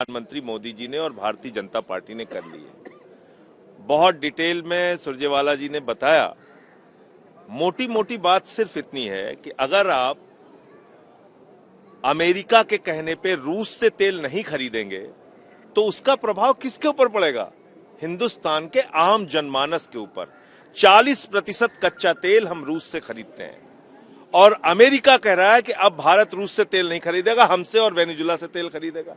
प्रधानमंत्री मोदी जी ने और भारतीय जनता पार्टी ने कर ली है। बहुत डिटेल में सुरजेवाला जी ने बताया। मोटी मोटी बात सिर्फ इतनी है कि अगर आप अमेरिका के कहने पे रूस से तेल नहीं खरीदेंगे तो उसका प्रभाव किसके ऊपर पड़ेगा? हिंदुस्तान के आम जनमानस के ऊपर। 40% कच्चा तेल हम रूस से खरीदते हैं और अमेरिका कह रहा है कि अब भारत रूस से तेल नहीं खरीदेगा, हमसे और वेनेजुला से तेल खरीदेगा।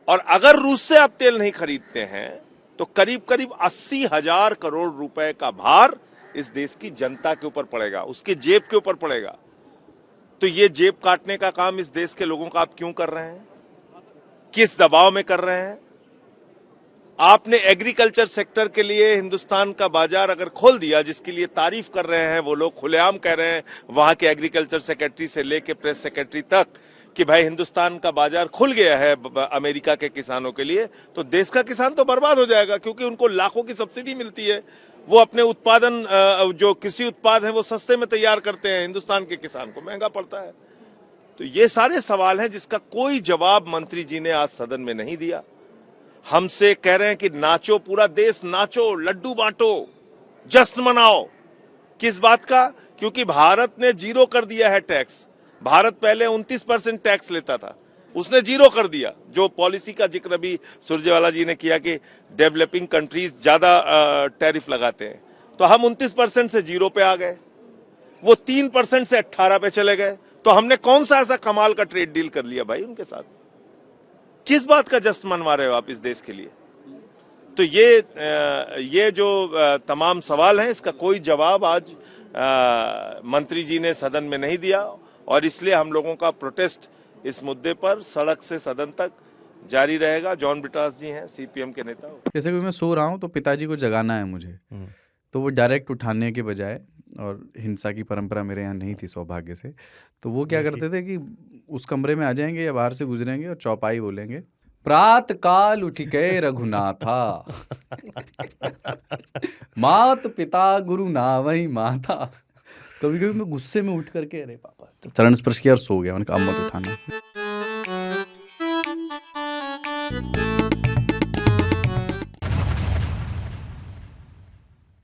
और अगर रूस से आप तेल नहीं खरीदते हैं तो करीब करीब 80,000 करोड़ रुपए का भार इस देश की जनता के ऊपर पड़ेगा, उसके जेब के ऊपर पड़ेगा। तो ये जेब काटने का काम इस देश के लोगों का आप क्यों कर रहे हैं? किस दबाव में कर रहे हैं? आपने एग्रीकल्चर सेक्टर के लिए हिंदुस्तान का बाजार अगर खोल दिया, जिसके लिए तारीफ कर रहे हैं वो लोग, खुलेआम कह रहे हैं वहां के एग्रीकल्चर सेक्रेटरी से लेके प्रेस सेक्रेटरी तक कि भाई हिंदुस्तान का बाजार खुल गया है अमेरिका के किसानों के लिए, तो देश का किसान तो बर्बाद हो जाएगा, क्योंकि उनको लाखों की सब्सिडी मिलती है। वो अपने उत्पादन जो कृषि उत्पाद है वो सस्ते में तैयार करते हैं, हिंदुस्तान के किसान को महंगा पड़ता है। तो ये सारे सवाल हैं जिसका कोई जवाब मंत्री जी ने आज सदन में नहीं दिया। हमसे कह रहे हैं कि नाचो, पूरा देश नाचो, लड्डू बांटो, जश्न मनाओ। किस बात का? क्योंकि भारत ने जीरो कर दिया है टैक्स। भारत पहले 29% टैक्स लेता था, उसने जीरो कर दिया। जो पॉलिसी का जिक्र अभी सुरजेवाला जी ने किया कि डेवलपिंग कंट्रीज ज्यादा टैरिफ लगाते हैं, तो हम 29% से जीरो पे आ गए, वो 3% से 18 पे चले गए। तो हमने कौन सा ऐसा कमाल का ट्रेड डील कर लिया भाई उनके साथ? किस बात का जश्न मनवा रहे हो आप इस देश के लिए? तो ये जो तमाम सवाल हैं, इसका कोई जवाब आज मंत्री जी ने सदन में नहीं दिया और इसलिए हम लोगों का प्रोटेस्ट इस मुद्दे पर सड़क से सदन तक जारी रहेगा। जॉन ब्रिटास जी हैं सीपीएम के नेता। जैसे कि मैं सो रहा हूँ तो पिताजी को जगाना है मुझे, तो वो डायरेक्ट उठाने के बजाय, और हिंसा की परंपरा मेरे यहाँ नहीं थी सौभाग्य से, तो वो क्या करते थे कि उस कमरे में आ जाएंगे या बाहर से गुजरेंगे और चौपाई बोलेंगे, प्रात काल उठ गए रघुनाथा मात पिता गुरु नावई माता। कभी कभी मैं गुस्से में उठ करके अरे पापा चरण स्पर्श किया और सो गया। मैंने कहा अब मत उठाना।